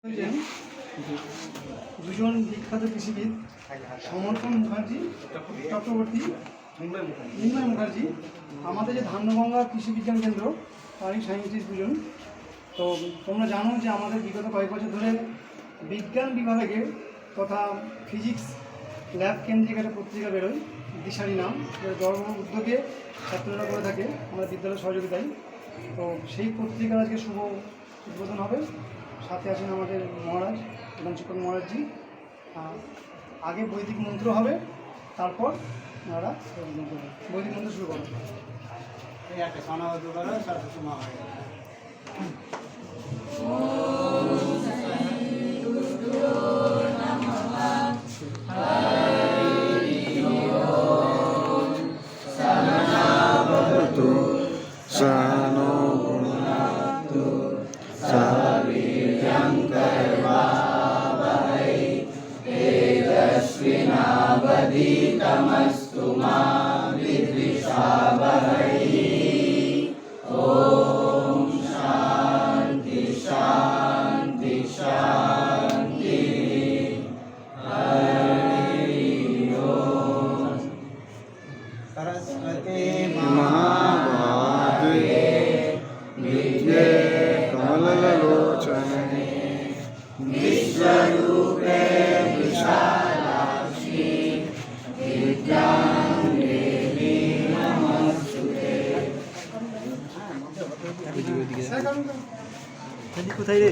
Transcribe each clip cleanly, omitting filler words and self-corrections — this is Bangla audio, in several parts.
হয়েছেন দুজন বিখ্যাত কৃষিবিদ সমর্পণ মুখার্জি চক্রবর্তী, নির্ময় মুখার্জি। আমাদের যে ধান্যগঙ্গা কৃষি বিজ্ঞান কেন্দ্র তারই সায়েন্টিস্ট দুজন। তো তোমরা জানো যে আমাদের বিগত কয়েক বছর ধরে বিজ্ঞান বিভাগে তথা ফিজিক্স ল্যাব কেন্দ্রিক একটা পত্রিকা বেরোয়, দিশারি নাম, যেটা জড়বড় উদ্যোগে ছাত্ররা করে থাকে আমাদের বিদ্যালয়ের সহযোগিতায়। তো সেই পত্রিকার আজকে শুভ উদ্বোধন হবে। সাথে আছেন আমাদের মহারাজ, প্রধান শিক্ষক মহারাজজি। আগে বৈদিক মন্ত্র হবে, তারপর ওনারা বৈদিক মন্ত্র শুরু করবেন। तेजस्विनावधीतमस्तु मा विद्विषावहै। ॐ शान्ति शान्ति शान्ति। हरि ओम। सरस्वती महाभागे विद्ये कमललोचने विश्वरूपे विशालाक्षी विद्यां देवी नमस्तुते। কোথায় রে?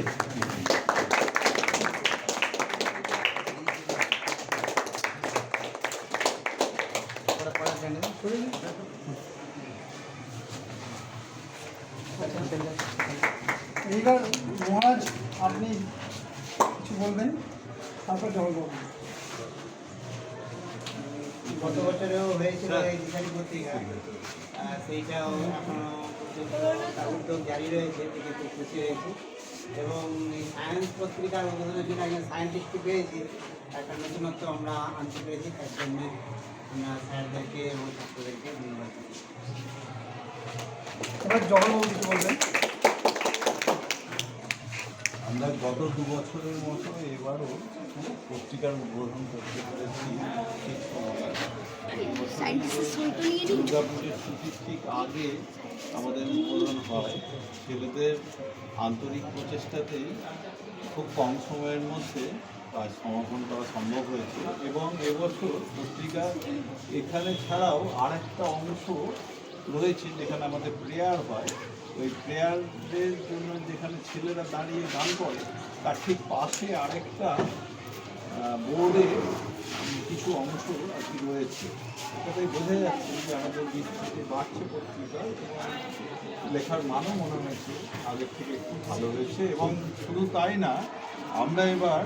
এইবার মহারাজ আপনি কিছু বলবেন, তারপর জল বলবেন। গত বছরেও হয়েছিল এই দিশারি পত্রিকা, সেইটাও এখনো তার উদ্যোগ জারি রয়েছে, থেকে খুব খুশি হয়েছি। এবং এই সায়েন্স পত্রিকার উদ্বোধনের জন্য একজন সায়েন্টিস্টকে পেয়েছি, একটা নতুনত্ব আমরা আনতে পেরেছি, তার জন্য আমরা স্যারদেরকে এবং ছাত্রদেরকে ধন্যবাদ দিচ্ছি। এবার জগন্নাথ কিছু বলবেন। আমরা গত 2 বছরের মতো এবারও পত্রিকার উদ্বোধন করতে পেরেছি ঠিক সময়। দুর্গাপুরের ছুটির ঠিক আগে আমাদের উদ্বোধন হয়। ছেলেদের আন্তরিক প্রচেষ্টাতেই খুব কম সময়ের মধ্যে কাজ সমাপন করা সম্ভব হয়েছে। এবং এবছর পত্রিকা এখানে ছাড়াও আরেকটা অংশ রয়েছে যেখানে আমাদের প্রেয়ার হয়। ওই প্রেয়ারদের জন্য যেখানে ছেলেরা দাঁড়িয়ে গান করে, তার ঠিক পাশে আরেকটা বোর্ডে কিছু অংশ আর কি রয়েছে। এটাতেই বোঝা যাচ্ছে যে আমাদের বিস্তৃতি বাড়ছে পত্রিকা, এবং লেখার মানও মনে হয়েছে আগের থেকে একটু ভালো হয়েছে। এবং শুধু তাই না, আমরা এবার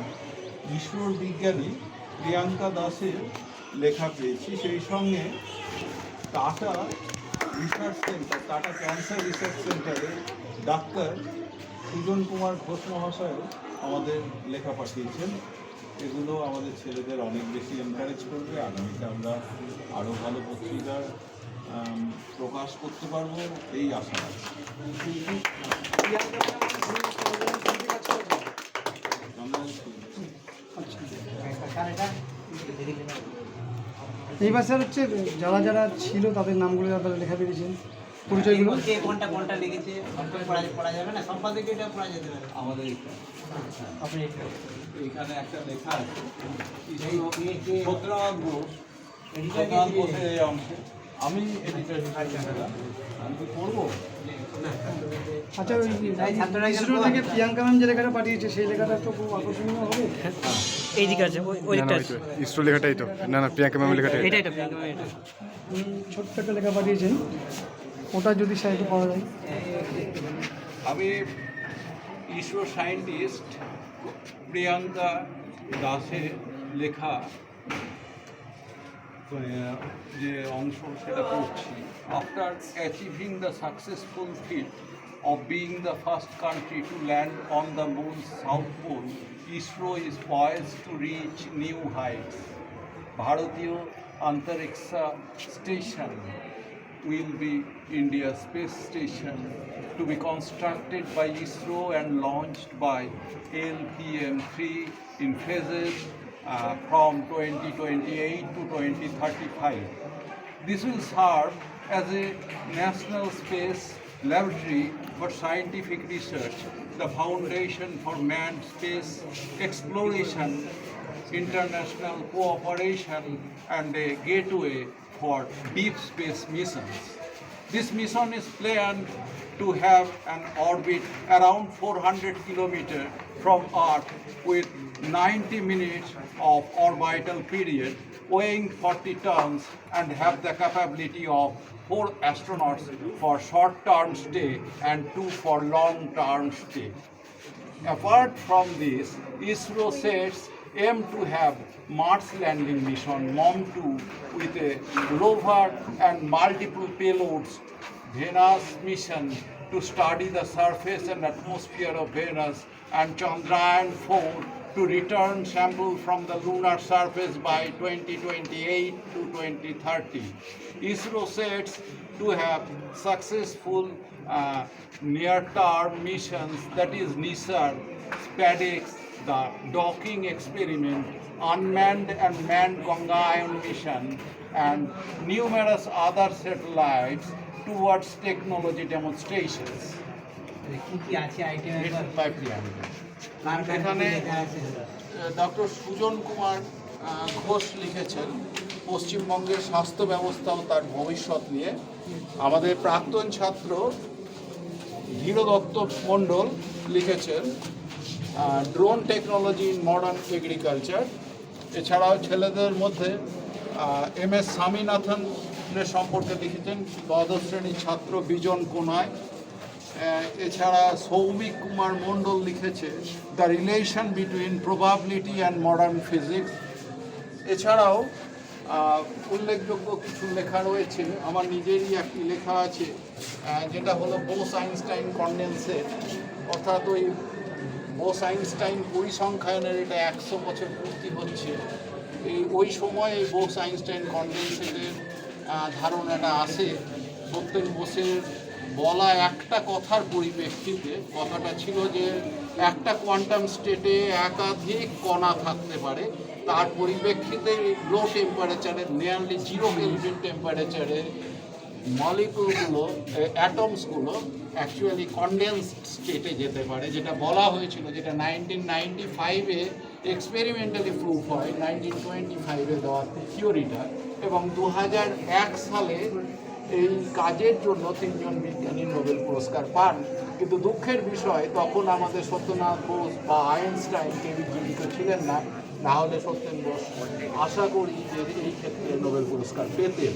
ঈশ্বর বিজ্ঞানী প্রিয়াঙ্কা দাসের লেখা পেয়েছি। সেই সঙ্গে tata research centre, tata cancer research সেন্টারে ডাক্তার সুজন কুমার ঘোষ মহাশয়ও আমাদের লেখা পাঠিয়েছেন। এগুলো আমাদের ছেলেদের অনেক বেশি এনকারেজ করবে। আগামীতে আমরা আরও ভালো পত্রিকা প্রকাশ করতে পারবো, এই আশা আছে। এইবার স্যার হচ্ছে যারা যারা ছিল তাদের নামগুলো আপনারা লেখা পেয়েছেন, পরিচয়গুলো। কোনটা কোনটা লিখেছে পড়া যাবে না, সম্পাদকীয়টা পড়া যেতে পারে। আমাদের আপনি এইখানে একটা লেখা আছে, সত্যনাথ ঘোষ, সত্যনাথ ঘোষের এই অংশে আমি এডিটর হিসেবে আমি কি করবো। আচ্ছা, ওই ইসরো থেকে প্রিয়াঙ্কা ম্যাম যে লেখাটা পাঠিয়েছে সেই লেখাটা তো খুব আকর্ষণীয় হবে। এই দিকে আছে, ওই দিকটা আছে। ইসরো লেখাটাই তো, না না প্রিয়াঙ্কা ম্যাম লেখাটাই। এটাই তো প্রিয়াঙ্কা ম্যাম, এটা ছোট্ট একটা লেখা পাঠিয়েছেন, ওটা যদি স্যার একটু পড়া যায়। আমি ইসরো সায়েন্টিস্ট প্রিয়াঙ্কা দাসের লেখা যে অংশ সেটা পড়ছি। After achieving the successful feat of being the first country to land on the moon's south pole, ISRO is poised to reach new heights. Bharatiya Antariksha Station will be India's space station to be constructed by ISRO and launched by LPM-3 in phases from 2028 to 2035. This will serve as a national space laboratory for scientific research, the foundation for manned space exploration, international cooperation, and a gateway for deep space missions. This mission is planned to have an orbit around 400 kilometers from Earth with 90 minutes of orbital period, weighing 40 tons, and have the capability of 4 astronauts for short-term stay and 2 for long-term stay. Apart from this, ISRO sets aim to have Mars landing mission MOM-2 with a rover and multiple payloads, Venus mission to study the surface and atmosphere of Venus, and Chandrayaan-4 to return sample from the lunar surface by 2028 to 2030. ISRO sets to have successful near-term missions, that is NISAR, SPADEX, the docking experiment, unmanned and manned Gangayaan mission, and numerous other satellites towards technology demonstrations. কি কি আছে আইটেম It's একবার pipeline. কার কার এখানে লেখা আছে ডক্টর সুজন কুমার ঘোষ লিখেছেন পশ্চিমবঙ্গের স্বাস্থ্য ব্যবস্থা ও তার ভবিষ্যৎ নিয়ে। আমাদের প্রাক্তন ছাত্র ধীর দত্ত মণ্ডল লিখেছেন drone technology in modern agriculture. এছাড়াও ছেলেদের মধ্যে MS স্বামীনাথনের সম্পর্কে লিখেছেন দ্বাদশ শ্রেণীর ছাত্র বিজন কোনায়। এছাড়া সৌমিক কুমার মণ্ডল লিখেছে the relation between probability and modern physics. এছাড়াও উল্লেখযোগ্য কিছু লেখা রয়েছে, আমার নিজেরই একটি লেখা আছে যেটা হলো বোস-আইনস্টাইন কনডেনসেট, অর্থাৎ ওই বোস-আইনস্টাইন পরিসংখ্যায়নের এটা 100 বছর পূর্তি হচ্ছে। ওই সময় এই বোস-আইনস্টাইন কনডেনসেটের ধারণাটা আসে সত্যেন বোসের বলা একটা কথার পরিপ্রেক্ষিতে। কথাটা ছিল যে একটা কোয়ান্টাম স্টেটে একাধিক কণা থাকতে পারে, তার পরিপ্রেক্ষিতে লো টেম্পারেচারে নিয়ারলি 0 কেলভিন টেম্পারেচারে মলিকুলগুলো অ্যাটমসগুলো অ্যাকচুয়ালি কনডেন্সড স্টেটে যেতে পারে, যেটা বলা হয়েছিল, যেটা 1995-এ এক্সপেরিমেন্টালি প্রুফ হয়, 1925-এ দেওয়া থিওরিটা, এবং 2001 সালে এই কাজের জন্য 3 জন বিজ্ঞানী নোবেল পুরস্কার পান। কিন্তু দুঃখের বিষয় তখন আমাদের সত্যনাথ বোস বা আইনস্টাইন কেউ জীবিত ছিলেন না, না হলে সত্যেন বোস আশা করি যে এই ক্ষেত্রে নোবেল পুরস্কার পেতেন।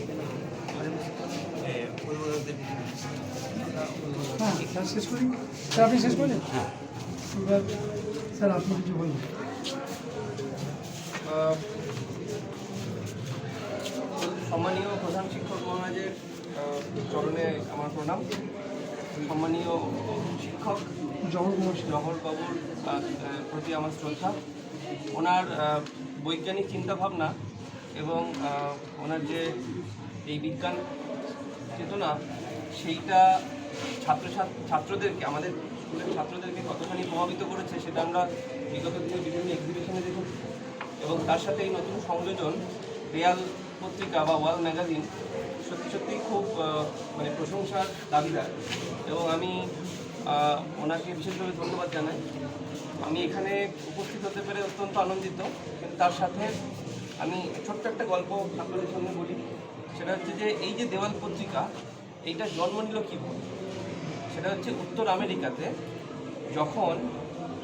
হ্যাঁ স্যার শেষ করি। স্যার আপনি শেষ করলেন? হ্যাঁ। এবার স্যার আপনি কিছু বলুন। সম্মানীয় প্রধান শিক্ষক মহারাজের চরণে আমার প্রণাম। সম্মানীয় শিক্ষক জহরবাবুর প্রতি আমার শ্রদ্ধা। ওনার বৈজ্ঞানিক চিন্তাভাবনা এবং ওনার যে এই বিজ্ঞান চেতনা, সেইটা ছাত্রদেরকে, আমাদের স্কুলের ছাত্রদেরকে কতখানি প্রভাবিত করেছে সেটা আমরা বিগত দিনে বিভিন্ন এক্সিবিশনে দেখেছি। এবং তার সাথে এই নতুন সংযোজন রিয়াল পত্রিকা বা ওয়াল ম্যাগাজিন সত্যি খুব মানে প্রশংসার দাবিদার, এবং আমি ওনাকে বিশেষভাবে ধন্যবাদ জানাই। আমি এখানে উপস্থিত হতে পেরে অত্যন্ত আনন্দিত, কিন্তু তার সাথে আমি ছোট্ট একটা গল্প আপনাদের সামনে বলি। সেটা হচ্ছে যে এই যে দেওয়াল পত্রিকা, এইটা জন্ম নিল কীভাবে? সেটা হচ্ছে উত্তর আমেরিকাতে যখন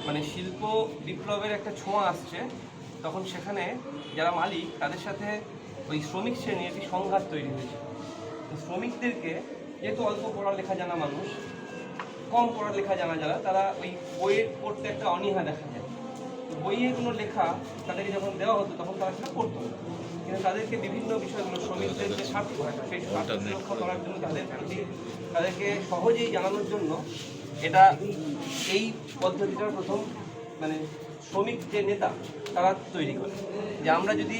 মানে শিল্প বিপ্লবের একটা ছোঁয়া আসছে, তখন সেখানে যারা মালিক তাদের সাথে ওই শ্রমিক শ্রেণীর একটি সংঘাত তৈরি হয়েছে। শ্রমিকদেরকে যেহেতু অল্প পড়ালেখা জানা মানুষ, কম পড়ালেখা জানা যারা, তারা ওই বইয়ে পড়তে একটা অনীহা দেখা যায়। তো বইয়ে কোনো লেখা তাদেরকে যখন দেওয়া হতো তখন তারা সেটা পড়তো না, কিন্তু তাদেরকে বিভিন্ন বিষয়গুলো, শ্রমিকদের যে স্বার্থ, সেই স্বার্থ রক্ষা করার জন্য তাদেরকে সহজেই জানানোর জন্য এটা এই পদ্ধতিটার প্রথম মানে শ্রমিক যে নেতা তারা তৈরি করে। যে আমরা যদি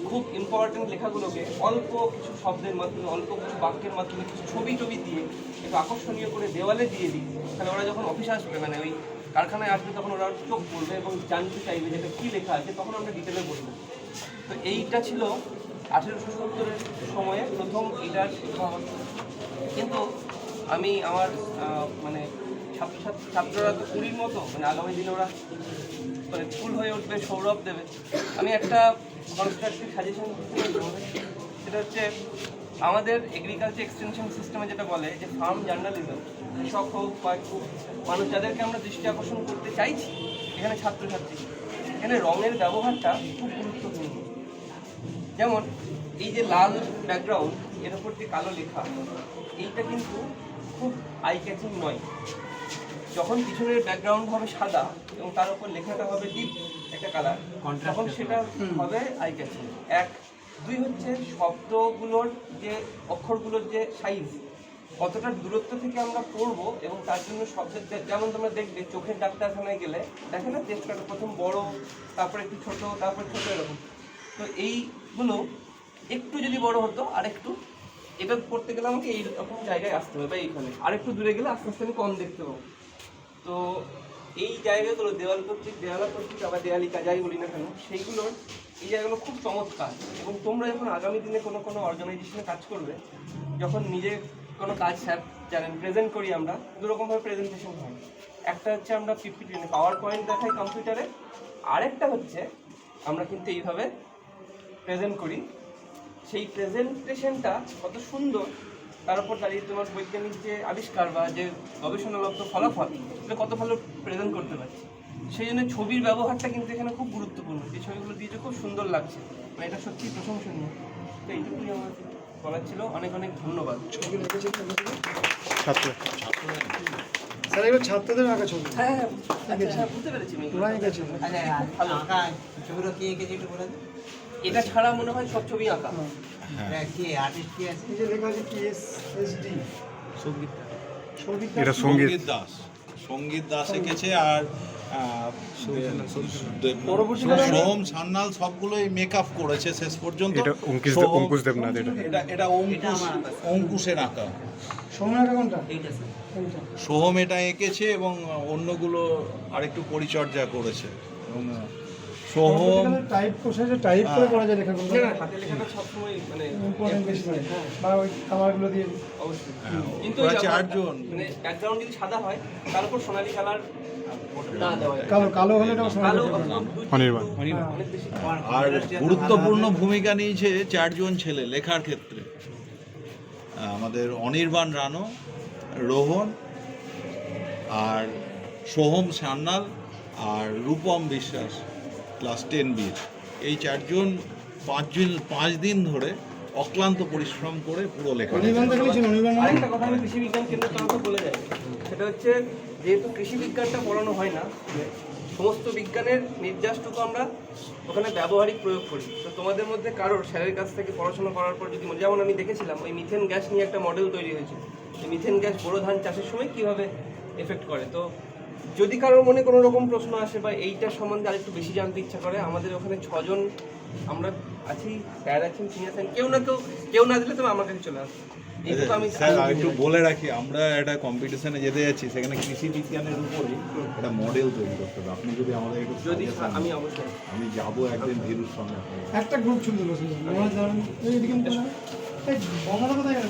খুব ইম্পর্টেন্ট লেখাগুলোকে অল্প কিছু শব্দের মাধ্যমে, অল্প কিছু বাক্যের মাধ্যমে, কিছু ছবি দিয়ে একটু আকর্ষণীয় করে দেওয়ালে দিয়ে দিই, তাহলে ওরা যখন অফিসে আসবে, মানে ওই কারখানায় আসবে, তখন ওরা চোখ পড়বে এবং জানতে চাইবে যেটা কী লেখা আছে, তখন আমরা ডিটেলে বলবো। তো এইটা ছিল 1870-এর সময়ে প্রথম এইটার উদ্ভাবন। কিন্তু আমি আমার মানে ছাত্ররা তো কুড়ির মতো, মানে আগামী দিনে ওরা মানে ফুল হয়ে উঠবে, সৌরভ দেবে। আমি একটা কনস্ট্রাকটিভ সাজেশন দেবো, সেটা হচ্ছে আমাদের এগ্রিকালচার এক্সটেনশন সিস্টেমে যেটা বলে যে ফার্ম জার্নালিজম, কৃষক হোক বা মানুষ যাদেরকে আমরা দৃষ্টি আকর্ষণ করতে চাইছি, এখানে ছাত্রছাত্রী, এখানে রঙের ব্যবহারটা খুব গুরুত্বপূর্ণ। যেমন এই যে লাল ব্যাকগ্রাউন্ড, এর ওপর যে কালো লেখা, এইটা কিন্তু খুব আই ক্যাচিং নয়। যখন পিছনের ব্যাকগ্রাউন্ড হবে সাদা এবং তার উপর লেখাটা হবে ডিপ একটা কালার, তখন সেটা হবে আই ক্যাচিং। 1, 2 হচ্ছে শব্দগুলোর যে অক্ষরগুলোর যে সাইজ, কতটা দূরত্ব থেকে আমরা পড়বো, এবং তার জন্য শব্দের, যেমন তোমরা দেখবে চোখের ডাক্তারখানায় গেলে দেখে না টেস্ট কাটা প্রথম বড়, তারপর একটু ছোট, তারপর ছোট, এরকম। তো এইগুলো একটু যদি বড় হতো, আর একটু এটা পড়তে গেলে আমাকে এইরকম জায়গায় আসতে হবে, বা এইখানে আর একটু দূরে গেলে আস্তে আস্তে আমি কম দেখতে পাবো। তো এই জায়গাগুলো দেওয়ালা পত্রিকা বা দেয়ালিকা যাই বলি না কেন, সেইগুলোর এই জায়গাগুলো খুব চমৎকার। এবং তোমরা যখন আগামী দিনে কোনো অর্গানাইজেশনে কাজ করবে, যখন নিজে কোনো কাজ স্যার জানেন প্রেজেন্ট করি আমরা, দুরকমভাবে প্রেজেন্টেশন হয়। একটা হচ্ছে আমরা পিপিটি পাওয়ার পয়েন্ট দেখাই কম্পিউটারে, আরেকটা হচ্ছে আমরা কিন্তু এইভাবে প্রেজেন্ট করি। সেই প্রেজেন্টেশনটা কত সুন্দর, তার উপর দাঁড়িয়ে তোমার বৈজ্ঞানিক যে আবিষ্কার বা যে গবেষণালব্ধ ফলাফল, এটা কত ভালো প্রেজেন্ট করতে পারছি। সেই জন্য ছবির ব্যবহারটা কিন্তু এখানে খুব গুরুত্বপূর্ণ। যে ছবিগুলো দিয়েছে খুব সুন্দর লাগছে, মানে এটা সত্যিই প্রশংসনীয়। তো এইটুকুই আমার বলার ছিল। অনেক অনেক ধন্যবাদ। ছাত্র স্যার এগুলো ছাত্রদের আঁকা ছবি। হ্যাঁ, আচ্ছা, বুঝতে পেরেছি আমি। ওরা এঁকেছে। আচ্ছা, আঁকা ছবিগুলো কি এঁকেছে একটু বলে দিন। এটা ছাড়া মনে হয় সব ছবি আঁকা। এটা কি আর্টিস্ট কি আছে? এই যে লেখা আছে PSSD, সঙ্গীত এটা সঙ্গীত সঙ্গীত দাস এঁকেছে। আর পরবর্তীকালে সোহম সান্যাল সবগুলোই মেকআপ করেছে শেষ পর্যন্ত। এটা অঙ্কুশ দেবনাথ। এটা অঙ্কুশের আঁকা। সময় আঁকা কোনটা? এইটা স্যার। এইটা। সোহম এটা এঁকেছে এবং অন্যগুলো আরেকটু পরিচর্যা করেছে। এবং সোহম পরবর্তীকালে টাইপ কোর্সে যে টাইপ করে করা যায় লেখাগুলো, না, হাতে লেখাটা সবসময় মানে ইম্পর্টেন্ট বেশি হয়, বা ওই কালারগুলো দিয়ে অবশ্যই। হ্যাঁ, কিন্তু ওরা ওই চারজন। মানে ব্যাকগ্রাউন্ড যদি সাদা হয়, তার উপর সোনালী কালার না দেওয়া যায়। কালো হলে এটা কালো অনির্বাণ। অনেক বেশি। আর গুরুত্বপূর্ণ ভূমিকা নিয়েছে চারজন ছেলে লেখার ক্ষেত্রে। আমাদের অনির্বাণ রানো, রোহন, আর সোহম সান্যাল, আর রূপম বিশ্বাস ক্লাস 10B। এই চারজন 5 দিন ধরে অক্লান্ত পরিশ্রম করে পুরো লেখা। অনির্বাণ দেখলে ছিল অনির্বাণ আরেকটা কথা আমি কৃষি বিজ্ঞান কেন্দ্রের তরফে বলে যাই, সেটা হচ্ছে যেহেতু কৃষি বিজ্ঞানটা পড়ানো হয় না, সমস্ত বিজ্ঞানের নির্যাসটুকু আমরা ওখানে ব্যবহারিক প্রয়োগ করি। তো তোমাদের মধ্যে কারোর স্যারের কাছ থেকে পড়াশোনা করার পর যদি, যেমন আমি দেখেছিলাম ওই মিথেন গ্যাস নিয়ে একটা মডেল তৈরি হয়েছে, এই মিথেন গ্যাস বোরো ধান চাষের সময় কীভাবে এফেক্ট করে। তো যদি কারোর মনে কোনো রকম প্রশ্ন আসে বা এইটার সম্বন্ধে আরেকটু বেশি জানতে ইচ্ছা করে, আমাদের ওখানে 6 জন আমরা আছি, স্যার আছেন, সিনিয়র স্যার, কেউ না দিলে তুমি আমার কাছে চলে আসবে। এইটুকু আমি স্যার একটু বলে রাখি, আমরা একটা কম্পিটিশনে যেতে যাচ্ছি, সেখানে কৃষি বিজ্ঞানের উপরেই একটা মডেল তৈরি করতে হবে। আপনি যদি আমাদের একটু যদি suggestion আমি দেন, অবশ্যই আমি যাবো একদিন ধীরুর সঙ্গে। একটা গ্রুপ ছিল, এইদিকে বঙ্গালা কোথায় গেল?